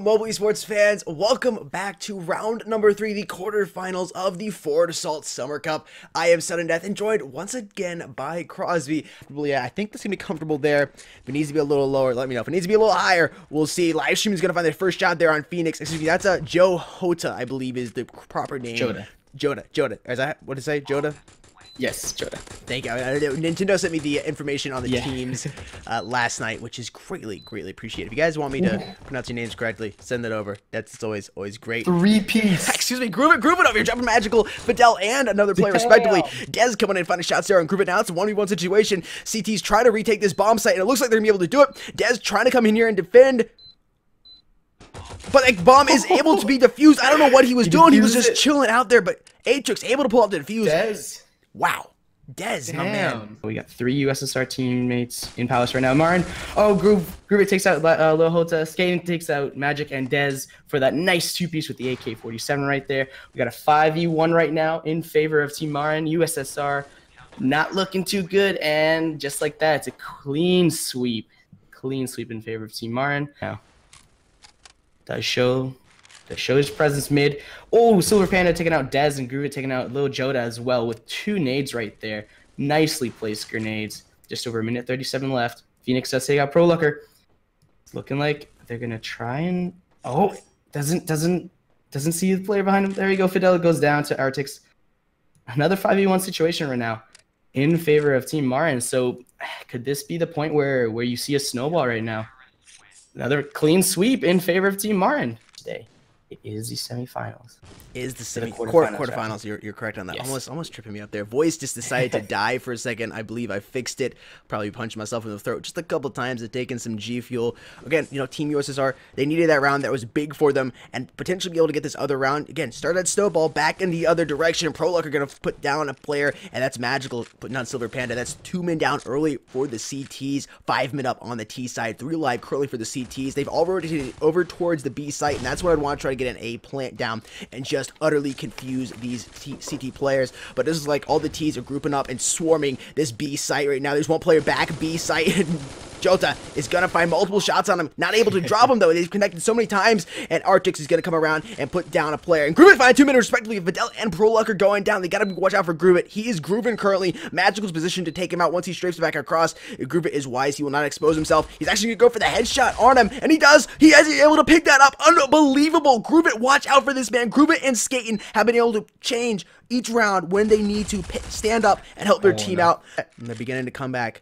mobile esports fans? Welcome back to round number 3, the quarterfinals of the Forward Assault Summer Cup. I am Sudden Death, and joined once again by Crosby. Yeah, I think this can be comfortable there. If it needs to be a little lower, let me know. If it needs to be a little higher, we'll see. Livestream is going to find their first shot there on Phoenix. Excuse me, that's Joe Hota, I believe is the proper name. Joda. Is that what to say? Joda? Yes, Joda. Thank you. Nintendo sent me the information on the teams last night, which is greatly appreciated. If you guys want me to pronounce your names correctly, send that over. That's always great. Three-piece. Excuse me, Groove it over here. Dropping Magical, Fidel, and another player respectively. Dez coming in, finding shots there on Groove it. Now it's a 1v1 situation. CT's trying to retake this bomb site, and it looks like they're going to be able to do it. Dez trying to come in here and defend. But the bomb is able to be defused. I don't know what he was doing. He was just chilling out there, but Atrix able to pull up the defuse. Dez. Wow. Dez, my man. We got 3 USSR teammates in Palace right now. Marin. Oh, Groove takes out Lil Hota. Skating takes out Magic and Dez for that nice 2-piece with the AK-47 right there. We got a 5v1 right now in favor of Team Marin. USSR not looking too good. And just like that, it's a clean sweep. Clean sweep in favor of Team Marin. Now, does show his presence mid. Oh, Silver Panda taking out Dez and Groove taking out Lil Joda as well with 2 nades right there. Nicely placed grenades. Just over a minute 37 left. Phoenix does take out Pro Looker. It's looking like they're gonna try and doesn't see the player behind him. There you go. Fidel goes down to Artix. Another 5v1 situation right now in favor of Team Marin. So could this be the point where you see a snowball right now? Another clean sweep in favor of Team Marin today. It is the semifinals. Is the quarterfinals? You're correct on that. Yes. Almost tripping me up there. Voice just decided to die for a second. I believe I fixed it. Probably punched myself in the throat just a couple times. I've taken some G fuel. Again, you know, Team USSR, they needed that round. That was big for them, and potentially be able to get this other round. Again, start that snowball back in the other direction. Pro Luck are going to put down a player, and that's Magical putting on Silver Panda. That's 2 men down early for the CTs. 5 men up on the T side. 3 live currently for the CTs. They've all rotated over towards the B site, and that's what I'd want to try to get an A plant down and just utterly confuse these CT players. But this is like all the T's are grouping up and swarming this B site right now. There's one player back B site, and Jota is gonna find multiple shots on him, not able to drop him though. They've connected so many times, and Artix is gonna come around and put down a player. And Groovit find 2 minutes respectively. Fidel and Pro Luck are going down. They gotta watch out for Groovit. He is grooving currently. Magical's positioned to take him out once he strafes back across. Groovit is wise. He will not expose himself. He's actually gonna go for the headshot on him, and he does. He is able to pick that up. Unbelievable. Groovit, watch out for this man. Groovit and Skaten have been able to change each round when they need to stand up and help their team out. And they're beginning to come back.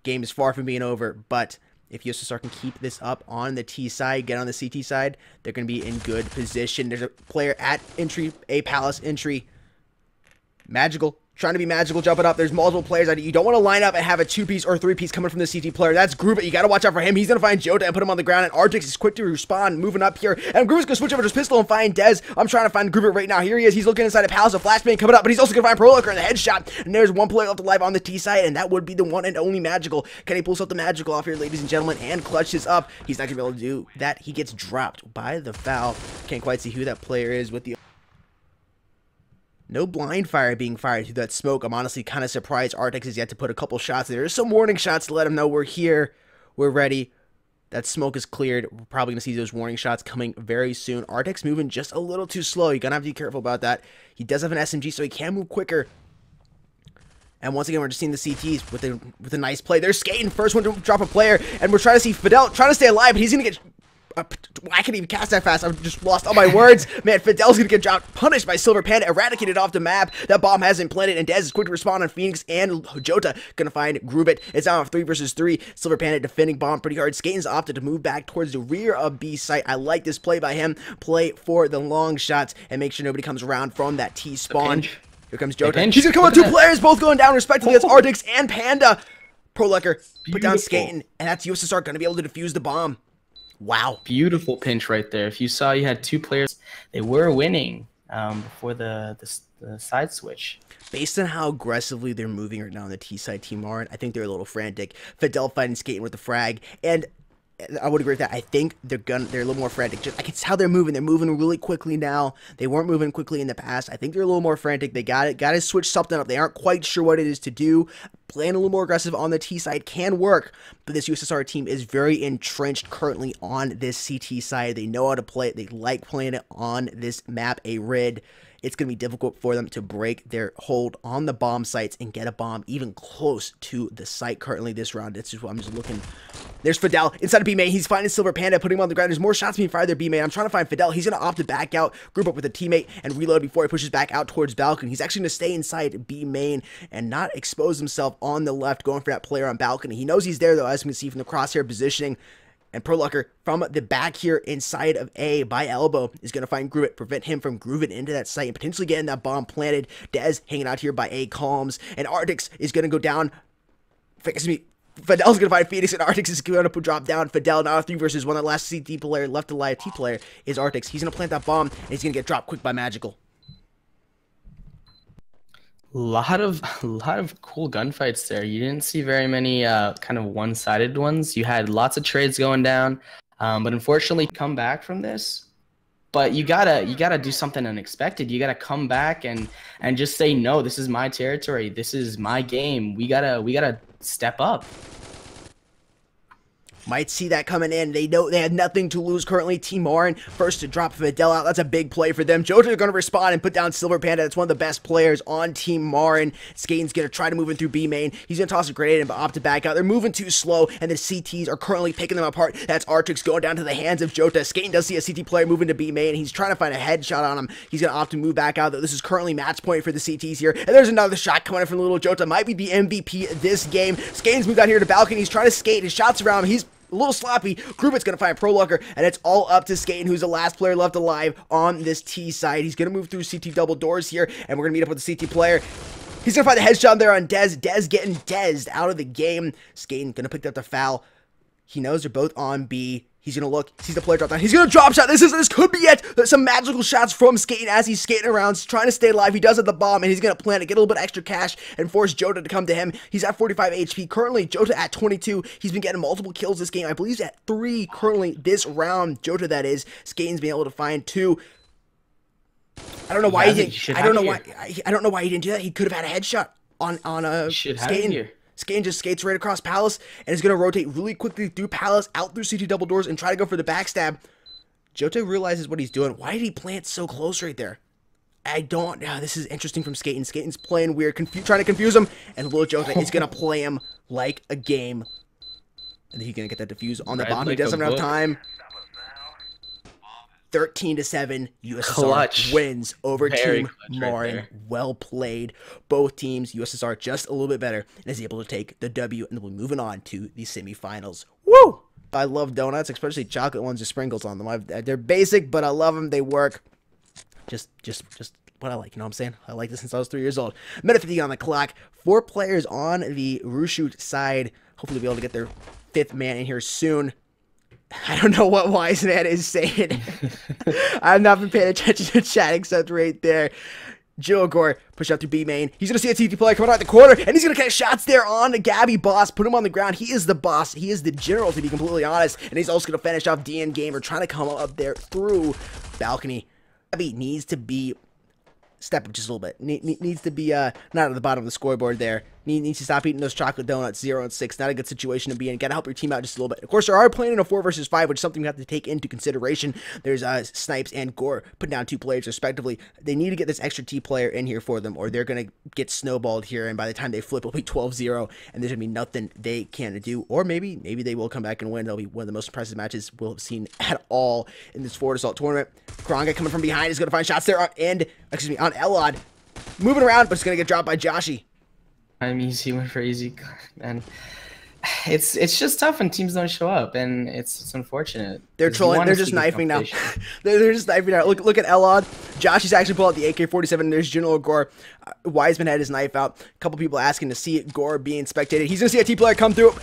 Game is far from being over, but if USSR can keep this up on the T side, get on the CT side, they're going to be in good position. There's a player at entry, A Palace entry. Magical. Trying to be Magical, jumping up. There's multiple players. You don't want to line up and have a 2-piece or 3-piece coming from the CT player. That's Groove. You got to watch out for him. He's going to find Jota and put him on the ground. And Artix is quick to respond, moving up here. And Groove's going to switch over to his pistol and find Dez. I'm trying to find Groove right now. Here he is. He's looking inside a Palace. A flashbang coming up, but he's also going to find Pro Looker in the headshot. And there's one player left alive on the T side, and that would be the one and only Magical. Can he pull something Magical off here, ladies and gentlemen, and clutch this up? He's not going to be able to do that. He gets dropped by the foul. Can't quite see who that player is with the... No blind fire being fired through that smoke. I'm honestly kind of surprised Artix has yet to put a couple shots there. There's some warning shots to let him know we're here, we're ready. That smoke is cleared. We're probably going to see those warning shots coming very soon. Artix moving just a little too slow. You're going to have to be careful about that. He does have an SMG, so he can move quicker. And once again, we're just seeing the CTs with a nice play. They're skating. First one to drop a player, and we're trying to see Fidel trying to stay alive, but he's going to get... I can't even cast that fast. I've just lost all my words. Man, Fidel's gonna get dropped, punished by Silver Panda, eradicated off the map. That bomb has implanted, and Dez is quick to respond on Phoenix, and Jota gonna find Groovit. It's now 3 versus 3. Silver Panda defending bomb pretty hard. Skaten's opted to move back towards the rear of B site. I like this play by him. Play for the long shots and make sure nobody comes around from that T spawn. Here comes Jota. He's gonna come with 2 players, both going down respectively. It's Artix and Panda. Pro Lucker put down Skaten, and that's USSR gonna be able to defuse the bomb. Wow. Beautiful pinch right there. If you saw, you had 2 players. They were winning before the side switch. Based on how aggressively they're moving right now on the T side, Team Marin, I think they're a little frantic. Fidel fighting Skaten with the frag. And I would agree with that. I think they're a little more frantic. I can tell they're moving. They're moving really quickly now. They weren't moving quickly in the past. I think they're a little more frantic. They got to switch something up. They aren't quite sure what it is to do. Playing a little more aggressive on the T side can work, but this USSR team is very entrenched currently on this CT side. They know how to play it. They like playing it on this map, a red. It's going to be difficult for them to break their hold on the bomb sites and get a bomb even close to the site currently this round. It's just what I'm just looking. There's Fidel inside of B main. He's finding Silver Panda, putting him on the ground. There's more shots being fired there, B main. I'm trying to find Fidel. He's going to opt to back out, group up with a teammate, and reload before he pushes back out towards balcony. He's actually going to stay inside B main and not expose himself on the left, going for that player on balcony. He knows he's there, though, as we can see from the crosshair positioning. And ProLucker from the back here inside of A by elbow is going to find Groovit, prevent him from grooving into that site and potentially getting that bomb planted. Dez hanging out here by A calms, and Arctics is going to go down. Excuse me. Fidel's going to find Phoenix, and Arctics is going to drop down. Fidel now 3 versus 1. The last CT player left alive T player is Arctics. He's going to plant that bomb, and he's going to get dropped quick by Magical. A lot of cool gunfights there. You didn't see very many kind of one-sided ones. You had lots of trades going down, but unfortunately, come back from this. But you gotta do something unexpected. You gotta come back and just say, no, this is my territory. This is my game. We gotta step up. Might see that coming in. They know they had nothing to lose currently. Team Marin first to drop Fidel out. That's a big play for them. Jota is going to respond and put down Silver Panda. That's one of the best players on Team Marin. Skane's going to try to move in through B main. He's going to toss a grenade and opt to back out. They're moving too slow, and the CTs are currently picking them apart. That's Artrix going down to the hands of Jota. Skane does see a CT player moving to B main. He's trying to find a headshot on him. He's going to opt to move back out, though. This is currently match point for the CTs here. And there's another shot coming in from little Jota. Might be the MVP this game. Skane's moved out here to balcony. He's trying to skate. His shots around him. He's a little sloppy. Grubit's going to find ProLucker, and it's all up to Skaten, who's the last player left alive on this T side. He's going to move through CT double doors here, and we're going to meet up with the CT player. He's going to find the headshot there on Dez. Dez getting Dez'd out of the game. Skaten going to pick up the foul. He knows they're both on B. He's going to look, sees the player drop down. He's going to drop shot. This could be it. There's some magical shots from Skaten as he's skating around, trying to stay alive. He does have the bomb, and he's going to plant it, get a little bit extra cash, and force Jota to come to him. He's at 45 HP. Currently, Jota at 22. He's been getting multiple kills this game. I believe he's at 3 currently this round. Jota, that is. Skaten's been able to find 2. I don't know why he didn't. I don't know why he didn't do that. He could have had a headshot on Skaten. Skane just skates right across Palace and is going to rotate really quickly through Palace, out through CT double doors, and try to go for the backstab. Jota realizes what he's doing. Why did he plant so close right there? This is interesting from Skaten. Skaten's playing weird, trying to confuse him, and little Jota is going to play him like a game. And then he's going to get that defuse on the bomb. He doesn't have enough time. 13-7, USSR wins over Team Marin. Right, well played. Both teams, USSR just a little bit better, and is able to take the W, and we'll be moving on to the semifinals. Woo! I love donuts, especially chocolate ones with sprinkles on them. They're basic, but I love them. They work. Just what I like, you know what I'm saying? I like this since I was 3 years old. Minute 50 on the clock. 4 players on the Rushut side. Hopefully we'll be able to get their 5th man in here soon. I don't know what Wise Man is saying. I've not been paying attention to chat except right there. Jilgor push out to B main. He's going to see a TT player coming out the corner, and he's going to catch shots there on the Gabby boss. Put him on the ground. He is the boss. He is the general, to be completely honest. And he's also going to finish off DN Gamer, trying to come up there through balcony. Gabby needs to be step up just a little bit. Needs to be not at the bottom of the scoreboard there. Needs to stop eating those chocolate donuts. 0 and 6. Not a good situation to be in. Gotta help your team out just a little bit. Of course, they are playing in a 4 versus 5, which is something we have to take into consideration. There's Snipes and Gore putting down 2 players respectively. They need to get this extra T player in here for them, or they're gonna get snowballed here, and by the time they flip, it'll be 12-0, and there's gonna be nothing they can do. Or maybe they will come back and win. They'll be one of the most impressive matches we'll have seen at all in this Ford Assault tournament. Karanga coming from behind is gonna find shots there on Elod. Moving around, but it's gonna get dropped by Joshi. I'm easy, went for easy, and it's just tough when teams don't show up, and it's unfortunate. They're trolling. They're just knifing now. they're just knifing now. Look at Elod. Joshy's actually pulled out the AK-47. And there's General Gore. Wiseman had his knife out. A couple people asking to see Gore being spectated. He's gonna see a T player come through.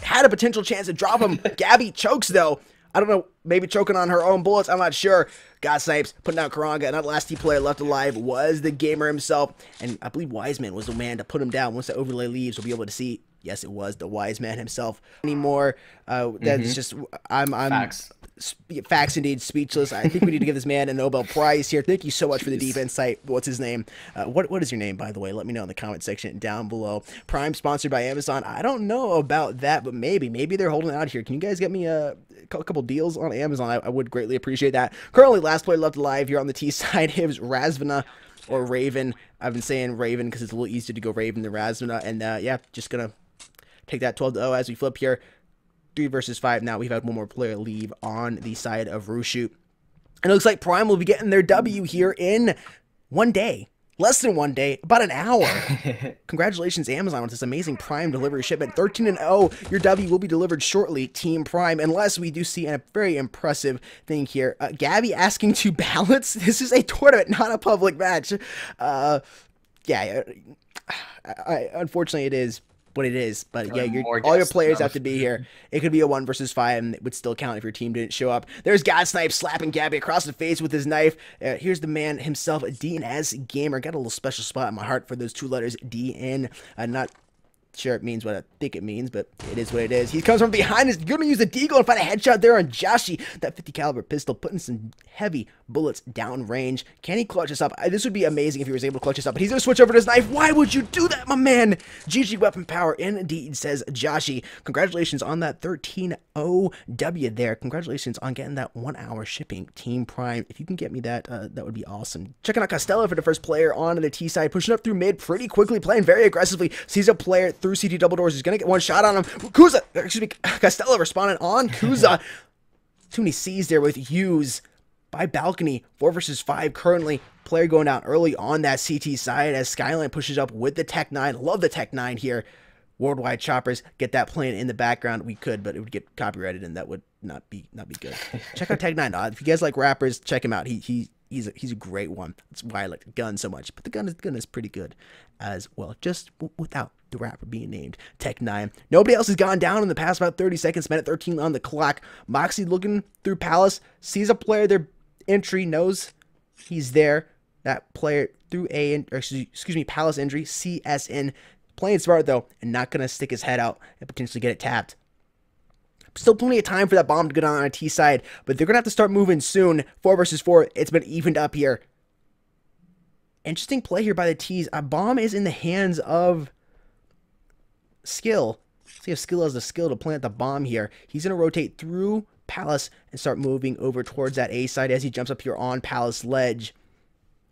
Had a potential chance to drop him. Gabby chokes though. I don't know, maybe choking on her own bullets. I'm not sure. Got Snipes, putting out Karanga, and that last T player left alive was the gamer himself. And I believe Wiseman was the man to put him down. Once the overlay leaves, we'll be able to see Yes, it was the wise man himself. Anymore. That's just I'm Facts. Facts indeed, speechless. I think we need to give this man a Nobel Prize here. Thank you so much for the defense site. What's his name? What is your name, by the way? Let me know in the comment section down below. Prime sponsored by Amazon. I don't know about that, but maybe they're holding out here. Can you guys get me a couple deals on Amazon? I would greatly appreciate that. Currently, last player left alive here on the T side. It was Razvana or Raven. I've been saying Raven because it's a little easier to go Raven than Razvana. And yeah, just gonna take that 12-0 as we flip here. 3 versus 5 now. We've had one more player leave on the side of Rushu. And it looks like Prime will be getting their W here in 1 day. Less than 1 day, about an hour. Congratulations, Amazon, with this amazing Prime delivery shipment. 13-0. Your W will be delivered shortly, Team Prime, unless we do see a very impressive thing here. Gabby asking to balance. This is a tournament, not a public match. Yeah, unfortunately it is what it is, but yeah, all your players have to be here. It could be a 1 versus 5, and it would still count if your team didn't show up. There's God Snipe slapping Gabby across the face with his knife. Here's the man himself, DNS Gamer. Got a little special spot in my heart for those 2 letters, DN. Not sure it means what I think it means, but it is what it is. He comes from behind. He's going to use the deagle and find a headshot there on Joshi. That 50 caliber pistol putting some heavy bullets down range. Can he clutch this up? This would be amazing if he was able to clutch this up, but he's going to switch over to his knife. Why would you do that, my man? GG weapon power indeed, says Joshi. Congratulations on that 13-0 W there. Congratulations on getting that 1 hour shipping, Team Prime. If you can get me that, that would be awesome. Checking out Costello for the first player on the T side, pushing up through mid pretty quickly, playing very aggressively. Sees a player through CT double doors. He's going to get one shot on him. Kuza, excuse me, Costello responding on Kuza. Too many C's there with Hughes by balcony. 4 versus 5 currently. Player going down early on that CT side as Skyline pushes up with the Tech 9. Love the Tech 9 here. Worldwide choppers, get that playing in the background. We could, but it would get copyrighted, and that would not be good. Check out Tech 9. If you guys like rappers, check him out. He's a great one. That's why I like the gun so much. But the gun is pretty good as well, just without the rapper being named Tech 9. Nobody else has gone down in the past about 30 seconds. Minute 13 on the clock. Moxie looking through Palace, sees a player there. Entry, knows he's there. That player through Palace injury, CSN. Playing smart though, and not gonna stick his head out and potentially get it tapped. Still plenty of time for that bomb to go down on a T side, but they're gonna have to start moving soon. 4 versus 4. It's been evened up here. Interesting play here by the T's. A bomb is in the hands of Skill. See if Skill has the skill to plant the bomb here. He's gonna rotate through Palace and start moving over towards that A side as he jumps up here on Palace ledge.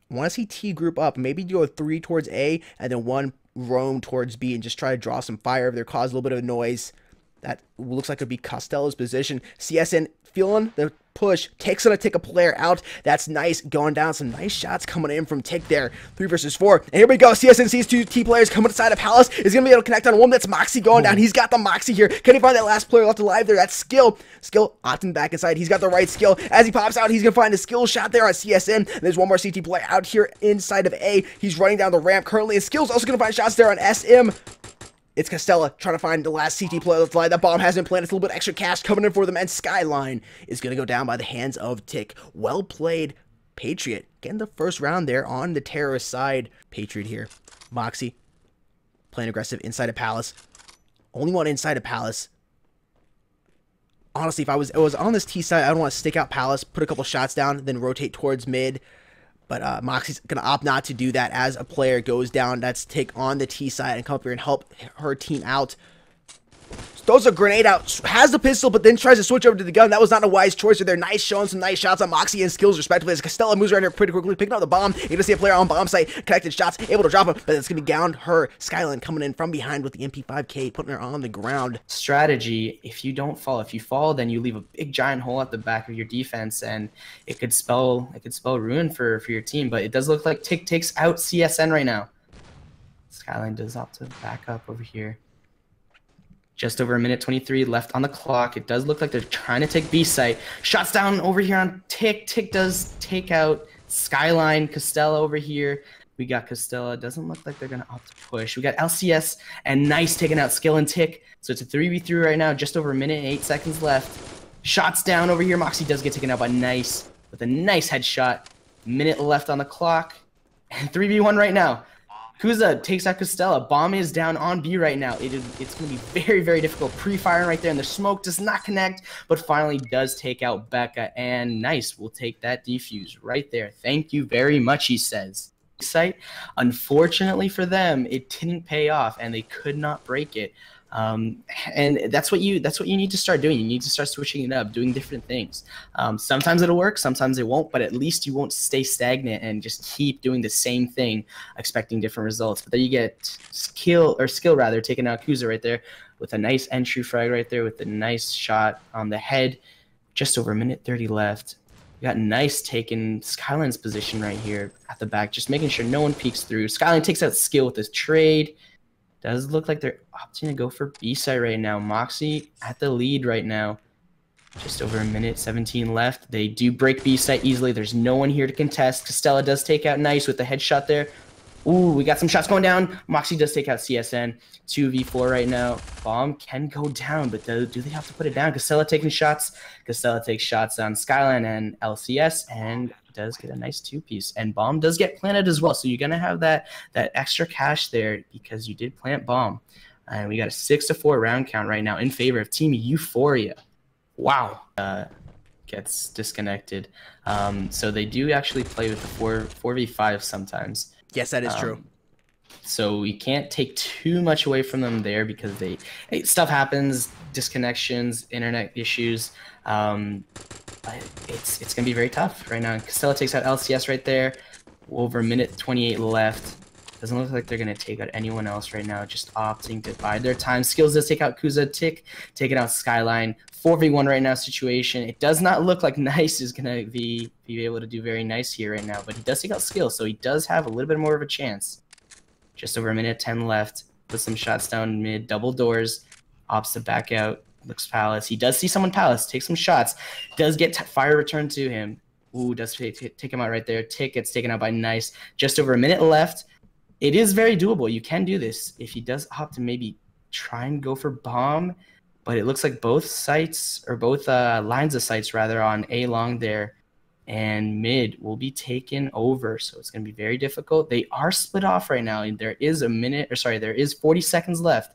Want to see T group up, maybe go 3 towards A and then 1 roam towards B and just try to draw some fire over there, cause a little bit of noise. That looks like it would be Costello's position. CSN feeling the push, Tick's gonna take a player out. That's nice, going down. Some nice shots coming in from Tick there. 3 versus 4. And here we go. CSN sees 2 T players coming inside of Palace. Is gonna be able to connect on one. That's Moxie going down. He's got the Moxie here. Can he find that last player left alive there? That's Skill. Skill opting back inside. He's got the right skill. As he pops out, he's gonna find a skill shot there on CSN. There's one more CT player out here inside of A. He's running down the ramp currently, and Skill's also gonna find shots there on SM. It's Costello trying to find the last CT player that's alive. That bomb has been planted. It's a little bit extra cash coming in for them. And Skyline is going to go down by the hands of Tick. Well played, Patriot. Getting the first round there on the terrorist side. Patriot here. Moxie playing aggressive inside of Palace. Only one inside of Palace. Honestly, if I was on this T side, I would want to stick out Palace, put a couple shots down, then rotate towards mid. But Moxie's going to opt not to do that as a player goes down. That's Tick on the T side and come up here and help her team out. Throws a grenade out, has the pistol, but then tries to switch over to the gun. That was not a wise choice. They're nice, showing some nice shots on Moxie and Skills respectively. As Costello moves around here pretty quickly, picking up the bomb. You're going to see a player on bomb site, connected shots, able to drop him, but it's going to be down her. Skyline coming in from behind with the MP5K, putting her on the ground. Strategy, if you don't fall, if you fall, then you leave a big giant hole at the back of your defense, and it could spell ruin for your team. But it does look like Tick takes out CSN right now. Skyline does opt to back up over here. Just over a minute 23 left on the clock. It does look like they're trying to take B site. Shots down over here on Tick. Tick does take out Skyline. Costello over here. We got Costello. It doesn't look like they're going to opt to push. We got LCS and Nice taking out Skill and Tick. So it's a 3v3 right now. Just over a minute and 8 seconds left. Shots down over here. Moxie does get taken out by Nice with a nice headshot. Minute left on the clock. And 3v1 right now. Kuza takes out Costella. Bomb is down on B right now. It's going to be very, very difficult. Pre-firing right there, and the smoke does not connect, but finally does take out Becca. And nice, we'll take that defuse right there. Thank you very much, he says. Site, unfortunately for them, it didn't pay off, and they could not break it. And that's what you need to start doing. You need to start switching it up, doing different things. Sometimes it'll work, sometimes it won't, but at least you won't stay stagnant and just keep doing the same thing, expecting different results. But then you get skill rather, taking out Kuza right there with a nice entry frag right there with a nice shot on the head. Just over a minute 30 left. We got nice taking Skyline's position right here at the back, just making sure no one peeks through. Skyline takes out skill with this trade. Does look like they're opting to go for B-side right now. Moxie at the lead right now. Just over a minute 17 left. They do break B-side easily. There's no one here to contest. Costella does take out nice with the headshot there. Ooh, we got some shots going down. Moxie does take out CSN. 2v4 right now. Bomb can go down, but do they have to put it down? Costella taking shots. Costella takes shots on Skyline and LCS and does get a nice two-piece. And Bomb does get planted as well. So you're going to have that extra cash there because you did plant Bomb. And we got a 6-4 round count right now in favor of Team Euphoria. Wow. Gets disconnected. So they do actually play with the 4v5 sometimes. Yes, that is true. So we can't take too much away from them there because stuff happens, disconnections, internet issues. But it's gonna be very tough right now. Costella takes out LCS right there. Over a minute 28 left. Doesn't look like they're gonna take out anyone else right now. Just opting to bide their time. Skills does take out Kuza. Taking out Skyline. 4v1 right now situation. It does not look like Nice is gonna be able to do very nice here right now, but he does take out Skills, so he does have a little bit more of a chance. Just over a minute 10 left. Put some shots down mid, double doors. Opts to back out. Looks Palace. He does see someone Palace. Take some shots. Does get fire returned to him. Ooh, does take him out right there. Tick gets taken out by Nice. Just over a minute left. It is very doable. You can do this. If he does opt to maybe try and go for Bomb, but it looks like both sites, or both lines of sites rather, on A long there and mid will be taken over. So it's going to be very difficult. They are split off right now, and there is 40 seconds left.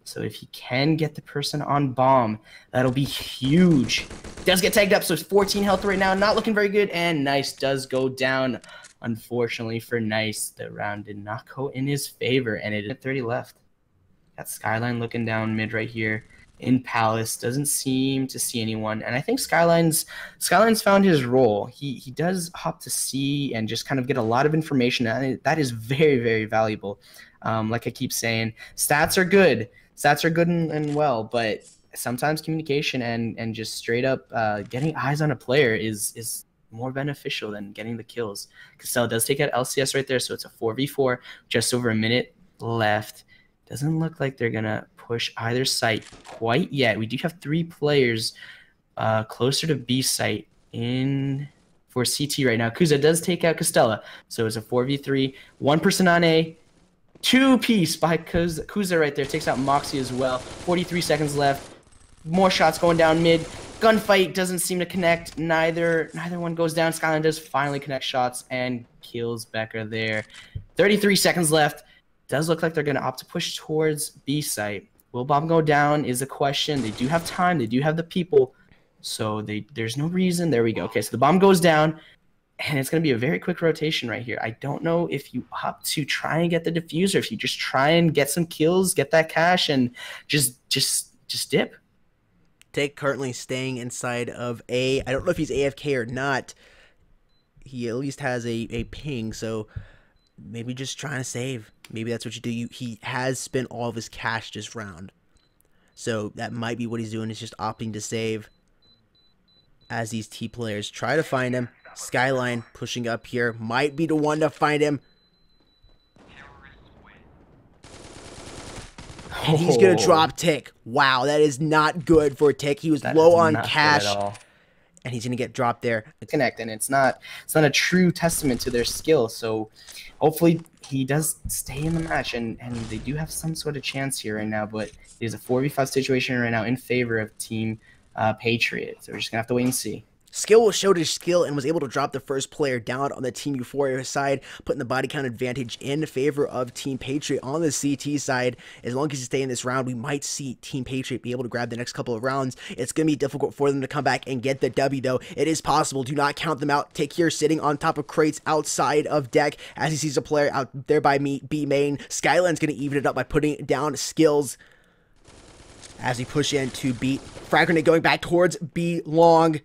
So if he can get the person on Bomb, that'll be huge. Does get tagged up, so it's 14 health right now. Not looking very good, and Nice does go down. Unfortunately for Nice, the round did not go in his favor, and it is 30 left. Got Skyline looking down mid right here in Palace. Doesn't seem to see anyone, and I think Skyline's found his role. He does hop to C and just kind of get a lot of information, and that is very, very valuable. Like I keep saying, stats are good and well, but sometimes communication and just straight up getting eyes on a player is more beneficial than getting the kills. Costella does take out LCS right there, so it's a 4v4. Just over a minute left. Doesn't look like they're gonna push either site quite yet. We do have 3 players closer to B site in for CT right now. Kuza does take out Costella, so it's a 4v3. 1 person on A. 2-piece by Kuza right there. Takes out Moxie as well. 43 seconds left. More shots going down mid. Gunfight doesn't seem to connect. Neither one goes down. Skyline does finally connect shots and kills Becca there. 33 seconds left. Does look like they're going to opt to push towards B site. Will Bomb go down is a question. They do have time. They do have the people. So there's no reason. There we go. Okay, so the bomb goes down. And it's going to be a very quick rotation right here. I don't know if you opt to try and get the diffuser, if you just try and get some kills, get that cash, and just dip. Tick currently staying inside of A. I don't know if he's AFK or not. He at least has a ping, so maybe just trying to save. Maybe that's what you do. He has spent all of his cash this round. So that might be what he's doing, is just opting to save as these T players try to find him. Skyline pushing up here. Might be the one to find him. And he's going to drop Tick. Wow, that is not good for Tick. He was low on cash. And he's going to get dropped there. Connect, and it's not a true testament to their skill. So hopefully he does stay in the match, and they do have some sort of chance here right now. But it is a 4v5 situation right now in favor of Team Patriot. So we're just going to have to wait and see. Skill showed his skill and was able to drop the first player down on the Team Euphoria side, putting the body count advantage in favor of Team Patriot on the CT side. As long as you stay in this round, we might see Team Patriot be able to grab the next couple of rounds. It's going to be difficult for them to come back and get the W, though. It is possible. Do not count them out. Take here sitting on top of crates outside of deck as he sees a player out there by B main. Skyline's going to even it up by putting down skills as we push in to beat. Frag grenade going back towards B long.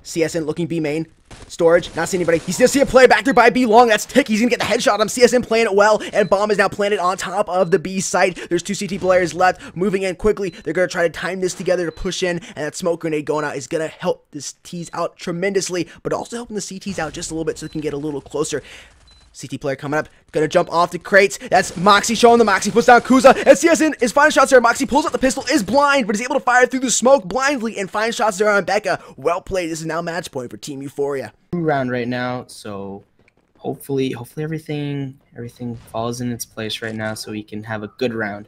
CSN looking B main. Storage, not seeing anybody. He's gonna see a player back there by B long. That's Tick. He's gonna get the headshot on him. CSN playing it well, and bomb is now planted on top of the B site. There's 2 CT players left, moving in quickly. They're gonna try to time this together to push in, and that smoke grenade going out is gonna help this T's out tremendously, but also helping the CTs out just a little bit so they can get a little closer. CT player coming up, gonna jump off the crates. That's Moxie showing the Moxie, puts down Kuza, and CSN is finding shots there. Moxie pulls out the pistol, is blind, but is able to fire through the smoke blindly and find shots there on Becca. Well played. This is now match point for Team Euphoria. Round right now, so hopefully everything falls in its place right now so we can have a good round.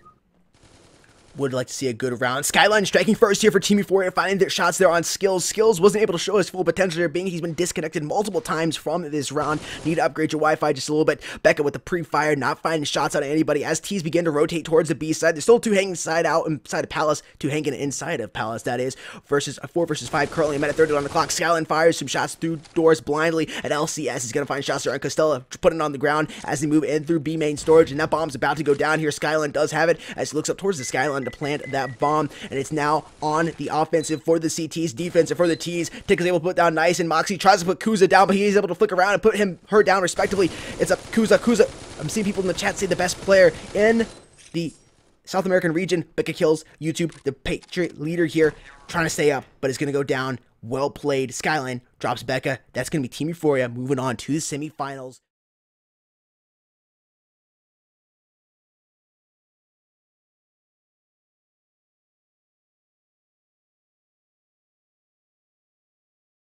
Would like to see a good round. Skyline striking first here for Team Euphoria, finding their shots there on Skills. Skills wasn't able to show his full potential there, being he's been disconnected multiple times from this round. Need to upgrade your Wi-Fi just a little bit. Becca with the pre-fire, not finding shots out of anybody as T's begin to rotate towards the B side. There's still 2 hanging inside of Palace, 2 hanging inside of Palace, that is. Versus a 4 versus 5, currently a minute 30 on the clock. Skyline fires some shots through doors blindly, and LCS is going to find shots there on Costello, putting it on the ground as they move in through B main storage, and that bomb's about to go down here. Skyline does have it as he looks up towards the Skyline to plant that bomb, and it's now on the offensive for the CTs, defensive for the Ts. Tick is able to put down nice, and Moxie tries to put Kuza down, but he's able to flick around and put her down respectively. It's up Kuza. I'm seeing people in the chat say the best player in the South American region. Becca kills YouTube, the Patriot leader here, trying to stay up, but it's going to go down. Well played. Skyline drops Becca. That's going to be Team Euphoria moving on to the semifinals.